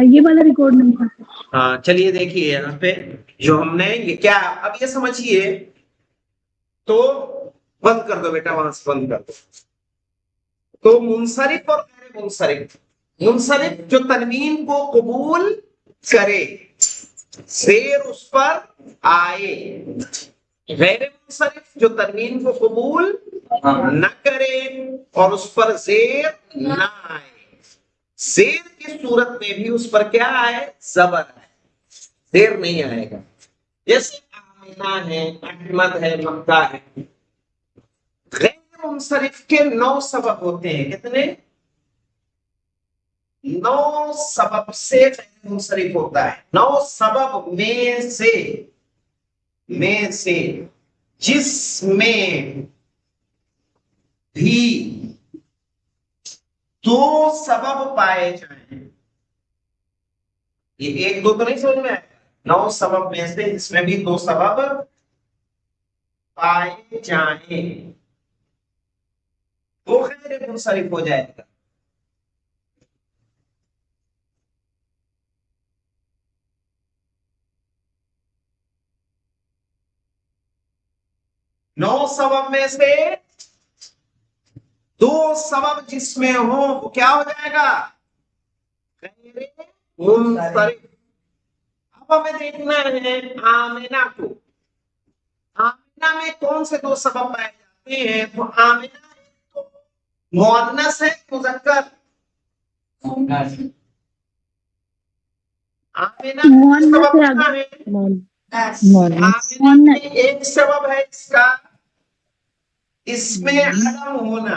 یہ والا ریکارڈ نہیں کرتا. ہاں چلیے دیکھیے یہاں پہ جو ہم نے یہ کیا اب یہ سمجھیے تو بند کر دو بیٹا وہاں سے بند کر دو. تو منصرف اور غیر منصرف. منصرف جو تنوین کو قبول کرے زیر اس پر آئے. غیر منصرف جو تنوین کو قبول نہ کرے اور اس پر زیر نہ آئے. زیر کی صورت میں بھی اس پر کیا آئے؟ زبر ہے. زیر نہیں آئے گا. جیسے آمینہ ہے، احمد ہے، مکہ ہے. غیر منصرف کے 9 سبب ہوتے ہیں. کتنے؟ 9 سبب سے غیر منصرف ہوتا ہے. 9 سبب میں سے جس میں بھی 2 سبب پائے جائیں. یہ 1 2 تو نہیں سمجھ میں آئے. 9 سبب میں سے اس میں بھی 2 سبب پائے جائیں وہ غیر منصرف ہو جائے گا. نو سبب میں سے 2 سبب جس میں ہو وہ کیا ہو جائے گا؟ غیر منصرف. اب ہمیں دیکھنا ہے آمینہ کو. آمینہ میں کون سے 2 سبب پائے جاتے ہیں؟ تو آمینہ مؤنث ہے مذکر؟ آمینہ میں سبب کیا ہے؟ آمینہ میں ایک سبب ہے اس کا اس میں علم ہونا.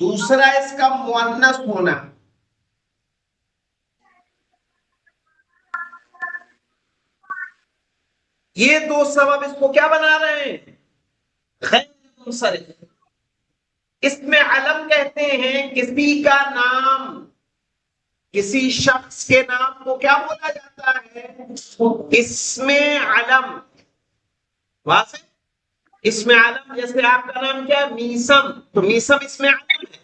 دوسرا اس کا مؤنث ہونا. یہ 2 سبب اس کو کیا بنا رہے ہیں؟ غیر منصرف. اس میں علم کہتے ہیں کسی کا نام، کسی شخص کے نام کو کیا بولا جاتا ہے؟ اس میں علم. واضح؟ اس میں علم. جیسے آپ کا نام کیا ہے؟ میسم. تو میسم اس میں علم ہے.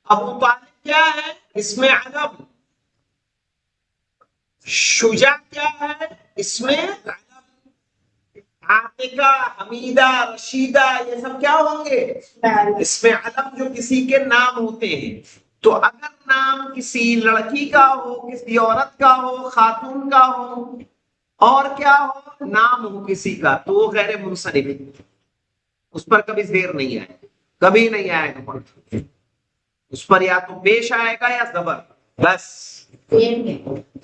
ابو طالب کیا ہے؟ اس میں علم. شجاع کیا ہے؟ اس میں علم. عاتقہ، حمیدہ، رشیدہ یہ سب کیا ہوں گے؟ اس میں علم جو کسی کے نام ہوتے ہیں. تو اگر نام کسی لڑکی کا ہو، کسی عورت کا ہو، خاتون کا ہو اور کیا ہو نام ہو کسی کا تو وہ غیر منصرف ہے. اس پر کبھی زیر نہیں آئے، کبھی نہیں آئے گا. اس پر یا تو پیش آئے گا یا زبر، بس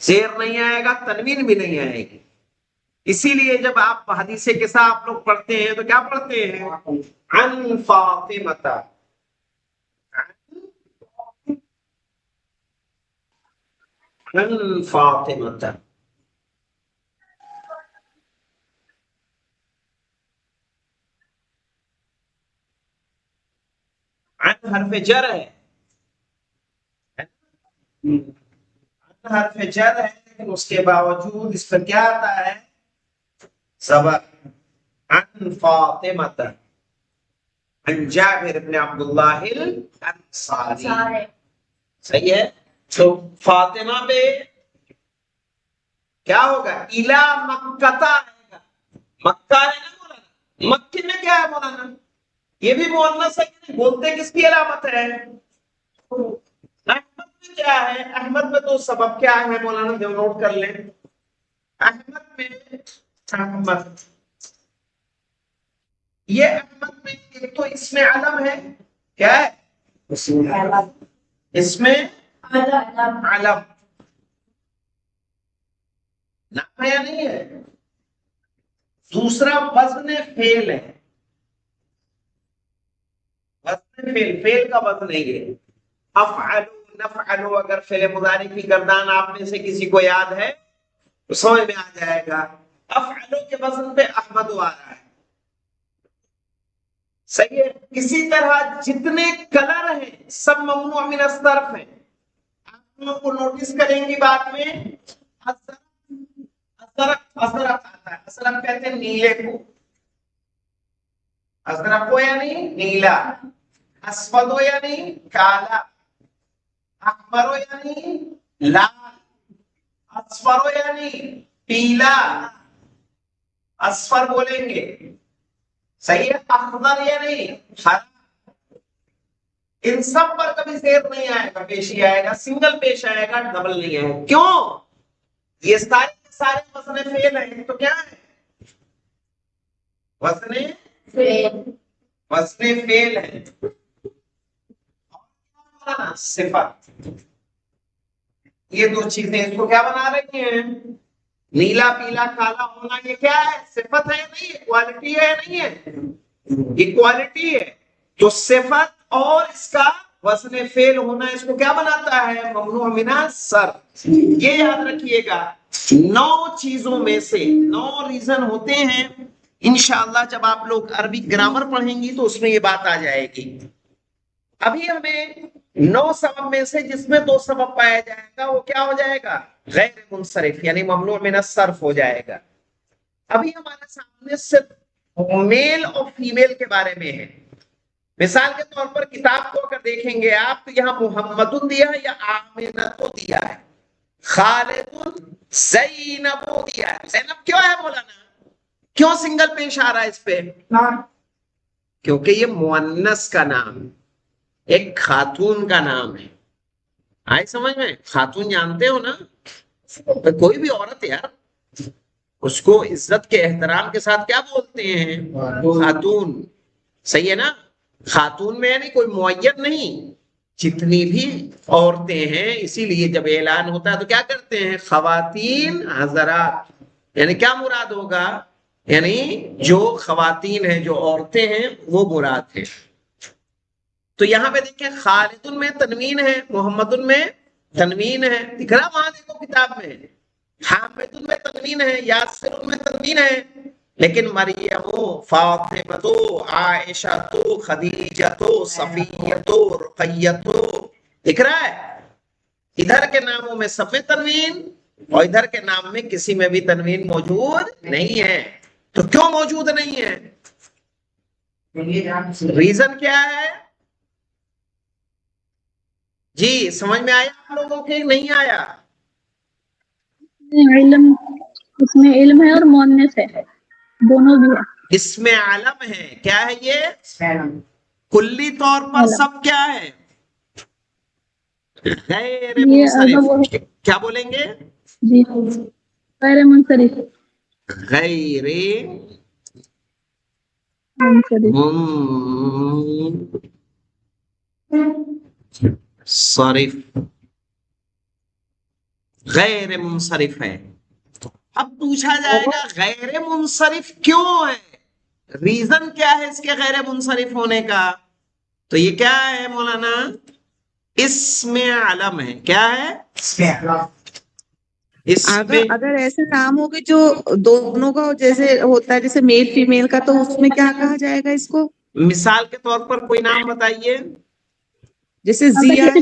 زیر نہیں آئے گا، تنوین بھی نہیں آئے گی. اسی لیے جب آپ حدیث قصہ آپ لوگ پڑھتے ہیں تو کیا پڑھتے ہیں؟ عن فاطمہ. عن فاطمہ. عن حرف جر ہے. عن حرف جر ہے لیکن اس کے باوجود اس پر کیا آتا ہے؟ زبر. عن فاطمہ عن جابر بن عبداللہ الانصاری. صحیح ہے. تو فاطمہ پہ کیا ہوگا؟ الا مکہ آئے گا. مکہ ہے نا مولانا، مکے میں کیا ہے مولانا؟ یہ بھی مؤنث ہے کہ بولتے کس کی علامت ہے؟ احمد میں کیا ہے؟ احمد میں 2 سبب کیا ہے مولانا جو نوٹ کر لیں. احمد میں احمد یہ احمد میں ایک تو اس میں علم ہے. کیا ہے؟ اس میں علم. نام ہے یا نہیں ہے؟ دوسرا وزن فعل ہے. وزن فعل کا وزن نہیں ہے. افعل نفعل اگر فعل مضارع کی گردان آپ میں سے کسی کو یاد ہے تو سمجھ میں آ جائے گا. افعل کے وزن پہ احمد آ رہا ہے. صحیح ہے. اسی طرح جتنے کلر ہیں سب ممنوع من الصرف ہیں. آپ لوگوں کو نوٹس کریں گی بعد میں ازرق آتا ہے. ازرق کہتے ہیں نیلے کو. अजरको यानी नीला, अस्वदो यानी काला, अहमरो यानी लाल, अस्फरो यानी पीला, अस्फर बोलेंगे, सही है। अखदर यानी हरा। इन सब पर कभी जेर नहीं आएगा, पेशी आएगा, सिंगल पेश आएगा, डबल नहीं आएगा। क्यों? ये सारे वज़न फेल है। तो क्या है? वज़न फेल है। सिफत, ये दो चीजें इसको क्या बना रही हैं? नीला पीला काला होना ये क्या है? सिफत है नहीं है, क्वालिटी है नहीं है, ये क्वालिटी है। तो सिफत और इसका वज़न फेल होना इसको क्या बनाता है? ममनू मिना सर्फ। ये याद रखिएगा, 9 चीजों में से 9 रीजन होते हैं। इंशाअल्लाह जब आप लोग अरबी ग्रामर पढ़ेंगी तो उसमें ये बात आ जाएगी। अभी हमें 9 सबब में से जिसमें 2 सबब पाया जाएगा वो क्या हो जाएगा? गैर मुनसरिफ यानी ममनू मिन सर्फ हो जाएगा। अभी हमारे सामने सिर्फ मेल और फीमेल के बारे में है। मिसाल के तौर पर किताब को अगर देखेंगे आप तो यहाँ मुहम्मदुन दिया है या आमिनतु दिया है, खालिदुन ज़ैनबु दिया है। ज़ैनब क्यों है मौलाना? क्यों सिंगल पेश आ रहा है इस पे? क्योंकि ये मुअन्नस का नाम है, एक खातून का नाम है। आए समझ में? खातून जानते हो ना, तो कोई भी औरत यार उसको इज्जत के एहतराम के साथ क्या बोलते हैं? खातून। सही है ना? खातून में यानी कोई मुअय्यन नहीं, जितनी भी औरतें हैं। इसीलिए जब ऐलान होता है तो क्या करते हैं? खवातीन हज़रात, यानी क्या मुराद होगा? यानी जो खवातीन हैं, जो औरतें हैं, वो मुराद है। तो यहाँ पे देखिए खालिदुन में तनवीन है, मोहम्मदुन में तनवीन है, दिख रहा वहां देखो किताब में। हामिदुन में तनवीन है, यासिरुन में तनवीन है, लेकिन मरियमो, फातिमतो, आयशतो, खदीजतो, सफियतो, रुकैयतो दिख रहा है। इधर के नामों में सब में तनवीन और इधर के नाम में किसी में भी तनवीन मौजूद नहीं है। तो क्यों मौजूद नहीं है? रीजन क्या है जी? समझ में आया आप लोगों के? नहीं आया? इल्म, इसमें इल्म है और मुअन्नस है, दोनों भी है। इसमें आलम है। क्या है ये? कुल्ली तौर पर सब क्या है? गैर मुनसरिफ। क्या बोलेंगे जी? गैर मुनसरिफ। गैर मुनसरिफ, गैर मुनसरिफ है। अब पूछा जाएगा गैर मुनसरिफ क्यों है? रीजन क्या है इसके गैर मुनसरिफ होने का? तो ये क्या है मौलाना? इसमें आलम है। क्या है? अगर ऐसे नाम हो गए जो दोनों का जैसे होता है, जैसे मेल फीमेल का, तो उसमें क्या कहा जाएगा इसको? मिसाल के तौर पर कोई नाम बताइए। जैसे जिया है,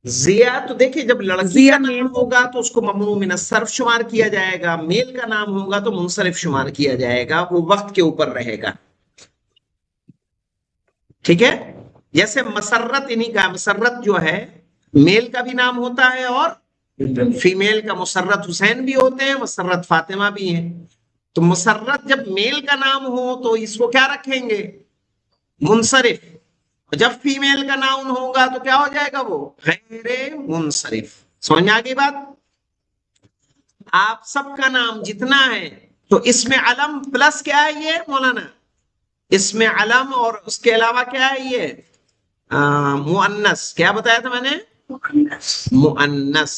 जिया तो देखिए जब लड़की का नाम होगा तो उसको ममनू मिन सर्फ शुमार किया जाएगा, मेल का नाम होगा तो मुनसरिफ शुमार किया जाएगा, वो वक्त के ऊपर रहेगा। ठीक है? जैसे मसर्रत, इन्हीं का मसर्रत जो है मेल का भी नाम होता है और फीमेल का मुसर्रत हुसैन भी होते हैं, मुसर्रत फातिमा भी हैं। तो मुसर्रत जब मेल का नाम हो तो इसको क्या रखेंगे? मुनसरिफ। जब फीमेल का नाउन होगा तो क्या हो जाएगा? वो गैर मुनसरिफ। समझ में आ गई बात? आप सबका नाम जितना है तो इसमें अलम प्लस क्या है ये मौलाना? इसमें अलम और उसके अलावा क्या है ये? मुअन्नस। क्या बताया था मैंने? मुअन्नस। मुअन्नस।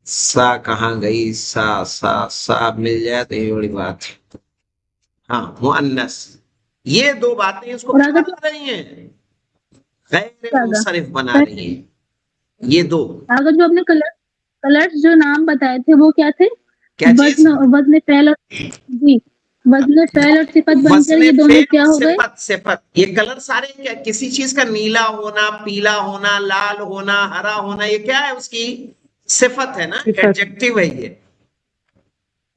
सा कहाँ गई? सा मिल जाए तो ये बड़ी बात है। हाँ, मुअन्नस। ये दो बातें इसको बना रही हैं, गैर मुनसरिफ बना रही हैं, ये दो। अगर जो आपने कलर्स जो नाम बताए थे वो क्या थे? क्या चीज? वज़न फेल जी, वजन फैल और सिफत बनकर वज़्न ये दोनों फ़ेल क्या और हो गए? सिफत ये कलर सारे क्या, किसी चीज का नीला होना, पीला होना, लाल होना, हरा होना, ये क्या है? उसकी सिफत है ना, सिफत। एडजेक्टिव है ये।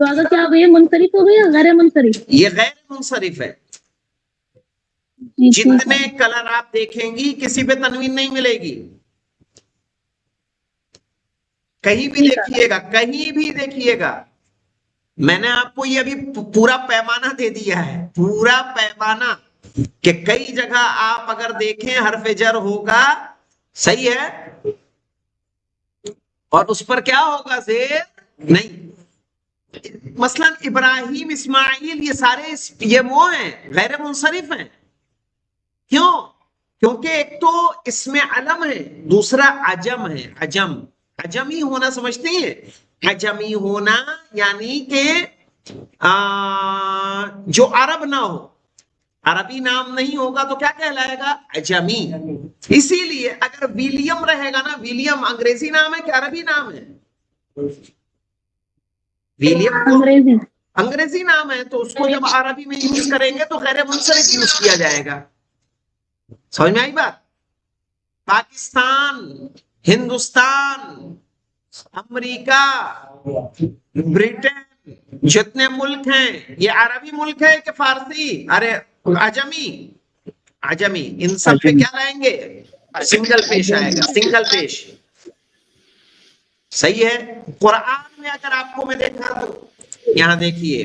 तो अगर क्या ये मुनसरिफ हो गई या गैर मुनसरिफ? ये गैर मुनसरिफ है। जी ठीक जितने है। कलर आप देखेंगी किसी पे तनवीन नहीं मिलेगी, कहीं भी ठीक है। देखिएगा, कहीं भी देखिएगा। मैंने आपको ये अभी पूरा पैमाना दे दिया है, पूरा पैमाना, कि कई जगह आप अगर देखें हरफ जर होगा, सही है, और उस पर क्या होगा? ज़ेर नहीं। मसलन इब्राहिम, इस्माइल, ये सारे ये वो हैं, गैर मुनसरिफ हैं। क्यों? क्योंकि एक तो इसमें अलम है, दूसरा अजम है। अजम, अजमी होना समझते हैं? अजमी होना यानी कि जो अरब ना हो, अरबी नाम नहीं होगा तो क्या कहलाएगा? अजमी। इसीलिए अगर विलियम रहेगा ना, विलियम अंग्रेजी नाम है कि अरबी नाम है? विलियम तो अंग्रेजी। अंग्रेजी नाम है, तो उसको जब अरबी में यूज करेंगे तो गैर मुनसरिफ यूज किया जाएगा। समझ में आई बात? पाकिस्तान, हिंदुस्तान, अमेरिका, ब्रिटेन, जितने मुल्क हैं, ये अरबी मुल्क है कि फारसी? अरे अजमी, अजमी। इन सब पे क्या लाएंगे? सिंगल पेश आएगा, सिंगल पेश। सही है। कुरान में अगर आपको मैं देखा तो यहाँ देखिए,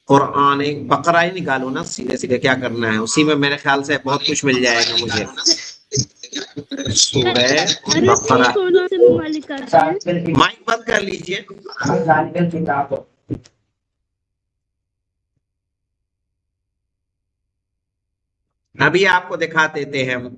कुरान एक बकरा ही निकालो ना, सीधे सीधे क्या करना है, उसी में मेरे ख्याल से बहुत कुछ मिल जाएगा मुझे। सूरह बकरा। माइक बंद कर लीजिए। अभी आपको दिखा देते हैं हम।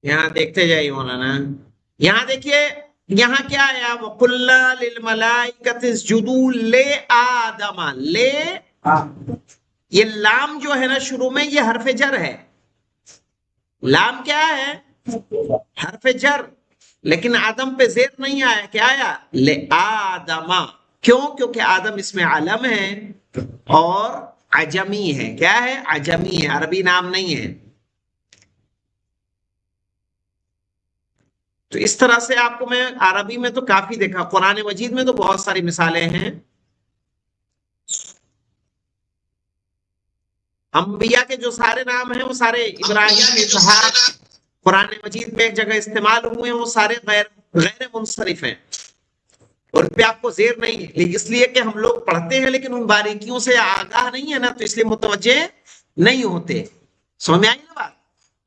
यहाँ देखते जाइए मौलाना। यहाँ देखिए, यहाँ क्या आया? वकुल्ला लिल मलाइकति इसजुदू ले आदमा। ले, ये लाम जो है ना शुरू में, ये हरफ जर है। लाम क्या है? हरफ जर। लेकिन आदम पे जेर नहीं आया, क्या आया? ले आदमा। क्यों? क्योंकि आदम इसमें अलम है और अजमी है। क्या है? अजमी है, अरबी नाम नहीं है। तो इस तरह से आपको मैं अरबी में तो काफी देखा, कुरान मजीद में तो बहुत सारी मिसालें हैं। अंबिया के जो सारे नाम हैं वो सारे इब्राहिम, इसहाक, कुरान मजीद में एक जगह इस्तेमाल हुए हैं, वो सारे गैर मुनसरिफ हैं और पे आपको जेर नहीं है, इसलिए कि हम लोग पढ़ते हैं लेकिन उन बारीकियों से आगाह नहीं है ना, तो इसलिए मुतवज्जे नहीं होते। समझ में आई ना बात?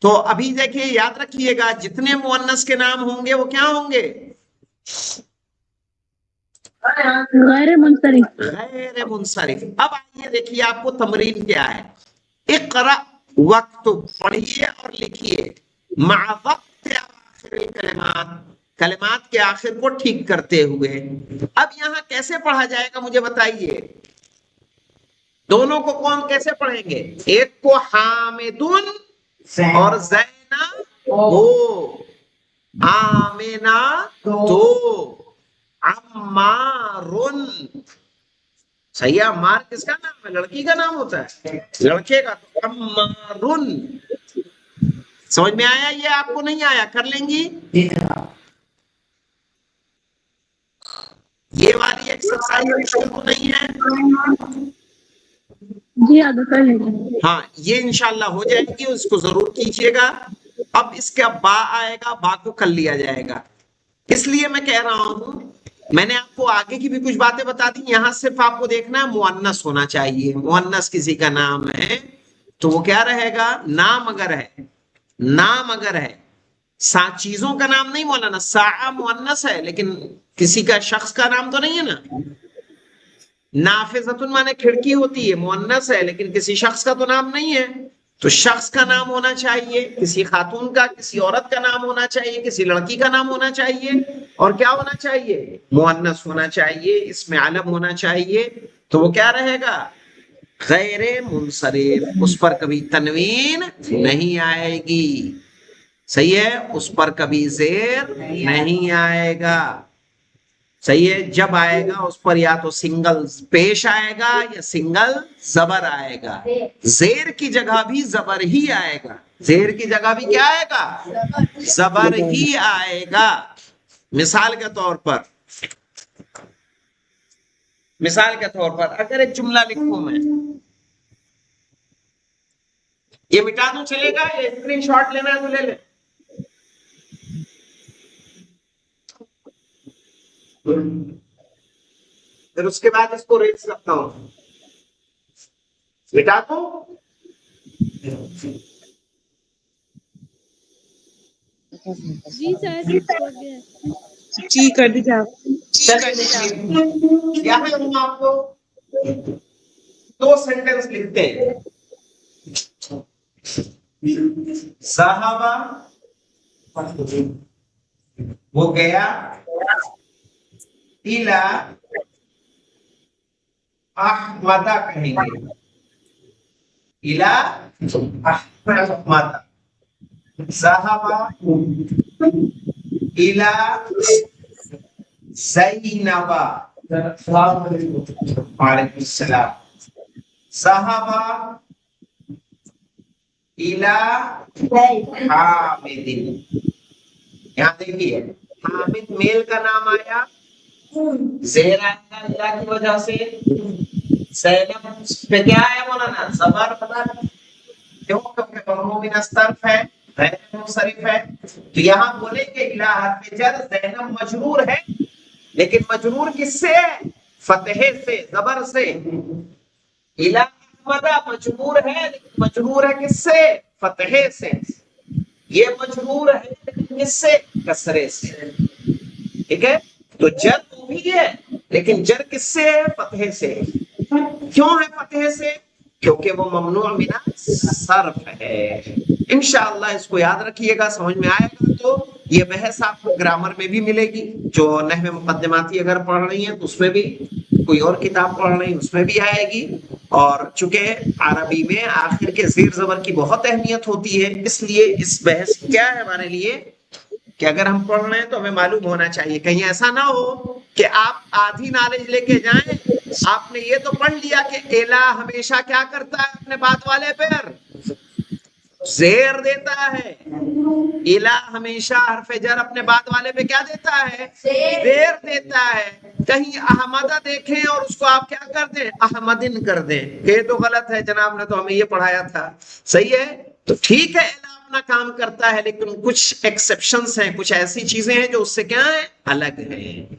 तो अभी देखिए, याद रखिएगा, जितने मुअन्नस के नाम होंगे वो क्या होंगे? गैर मुनसरिफ। गैर मुनसरिफ। अब आइए देखिए, आपको तमरीन क्या है। इक़रा, वक्त पढ़िए और लिखिए, मा वक्त आखिर कलिमात, कलिमात के आखिर को ठीक करते हुए। अब यहाँ कैसे पढ़ा जाएगा मुझे बताइए। दोनों को कौन कैसे पढ़ेंगे? एक को हामिदुन और ज़ैना हो, आमिना तो, अम्मारुन। सही है। अम्मार किसका नाम है? लड़की का नाम होता है, लड़के का तो अम्मारुन। समझ में आया? ये आपको नहीं आया? कर लेंगी ये वाली एक्सरसाइज मुश्किल तो नहीं है? जी आगे कर लेंगे। हाँ, ये इंशाल्लाह हो जाएगी, उसको जरूर कीजिएगा। अब इसका बा आएगा, बा को कर लिया जाएगा। इसलिए मैं कह रहा हूं میں نے آپ کو آگے کی بھی کچھ باتیں بتا دی. یہاں صرف آپ کو دیکھنا ہے مؤنث ہونا چاہیے. مؤنث کسی کا نام ہے تو وہ کیا رہے گا؟ نام اگر ہے، نام اگر ہے، چیزوں کا نام نہیں مولانا. ساعہ مؤنث ہے لیکن کسی کا شخص کا نام تو نہیں ہے نا. نافذۃ مانے کھڑکی ہوتی ہے، مؤنث ہے لیکن کسی شخص کا تو نام نہیں ہے. تو شخص کا نام ہونا چاہیے، کسی خاتون کا، کسی عورت کا نام ہونا چاہیے، کسی لڑکی کا نام ہونا چاہیے، اور کیا ہونا چاہیے؟ مؤنث ہونا چاہیے، اس میں علم ہونا چاہیے. تو وہ کیا رہے گا؟ غیر منصرف. اس پر کبھی تنوین نہیں آئے گی. صحیح ہے؟ اس پر کبھی زیر نہیں آئے گا. صحیح ہے؟ جب آئے گا اس پر یا تو سنگل پیش آئے گا یا سنگل زبر آئے گا. زیر کی جگہ بھی زبر ہی آئے گا. زیر کی جگہ بھی کیا آئے گا؟ زبر ہی آئے گا. مثال کے طور پر، مثال کے طور پر اگر ایک جملہ لکھوں میں، یہ مٹا دوں چلے گا یا اسکرین شاٹ لینا ہے تو لے لیں؟ پھر اس کے بعد اس کو ریٹس رکھتا ہوں. مٹا دوں؟ جی سر ہو گیا. جی کر دیجیے آپ. یہاں ہم آپ کو 2 سینٹنس لکھتے ہیں. صحابہ وہ گیا الى احمد کہیں گے. الى احمد. صحابہ الى زینب. وعلیکم السلام. صحابہ الى حامد. یہاں دیکھیے حامد میل کا نام آیا، زیر آئے گا اللہ کی وجہ سے. زینب پہ کیا ہے مولانا؟ زبر. کیوں؟ کیونکہ ممنوع من الصرف ہے، غیر منصرف ہے. تو یہاں بولیں کہ الہ حرف جر. زینب مجرور ہے لیکن مجرور کس سے ہے؟ فتحے سے، زبر سے. الہ احمد مجرور ہے لیکن مجرور ہے کس سے؟ فتحے سے. یہ مجرور ہے لیکن کس سے؟ کسرے سے. ٹھیک ہے؟ تو جر وہ بھی ہے لیکن جر کس سے ہے؟ فتحے سے. کیوں ہے فتحے سے؟ کیونکہ وہ ممنوع من الصرف ہے. انشاءاللہ اس کو یاد رکھیے گا، سمجھ میں آئے گا. تو یہ بحث آپ کو گرامر میں بھی ملے گی. جو نحو مقدماتی اگر پڑھ رہی ہیں تو اس میں بھی، کوئی اور کتاب پڑھ رہی ہیں اس میں بھی آئے گی. اور چونکہ عربی میں آخر کے زیر زبر کی بہت اہمیت ہوتی ہے، اس لیے اس بحث کیا ہے ہمارے لیے کہ اگر ہم پڑھ رہے ہیں تو ہمیں معلوم ہونا چاہیے. کہیں ایسا نہ ہو کہ آپ آدھی نالج لے کے جائیں. آپ نے یہ تو پڑھ لیا کہ الہ ہمیشہ کیا کرتا ہے؟ اپنے بات والے پر زیر دیتا ہے. الہ ہمیشہ حرف جر اپنے بات والے پہ کیا دیتا ہے؟ زیر دیتا ہے. کہیں احمدہ دیکھیں اور اس کو آپ کیا کر دیں؟ احمدن کر دیں. یہ تو غلط ہے، جناب نے تو ہمیں یہ پڑھایا تھا. صحیح ہے؟ تو ٹھیک ہے الہ اپنا کام کرتا ہے لیکن کچھ ایکسیپشنز ہیں، کچھ ایسی چیزیں ہیں جو اس سے کیا ہیں؟ الگ ہیں،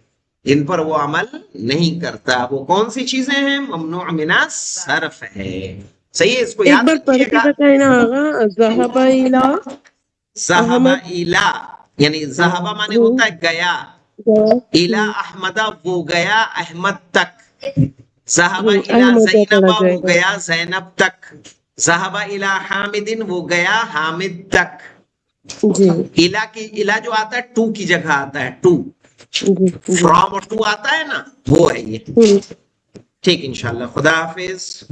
جن پر وہ عمل نہیں کرتا. وہ کون سی چیزیں ہیں؟ ممنوع من الصرف ہے. صحیح ہے؟ اس کو ایک یاد بار پڑھ رکھیے کے گا. بتائے نا آغا. ذہب الی ذہب احمد الی یعنی ذہبہ مانے ہوتا ہے گیا. الی احمد وہ گیا احمد تک. ذہب الی احمد زینب پڑھا جائے وہ گا. گیا زینب تک. ذہب الی حامد وہ گیا حامد تک. جی الی کی الی جو آتا ہے ٹو کی جگہ آتا ہے. ٹو جی جی. فرام اور ٹو آتا ہے نا، وہ ہے یہ. ٹھیک انشاءاللہ. خدا حافظ.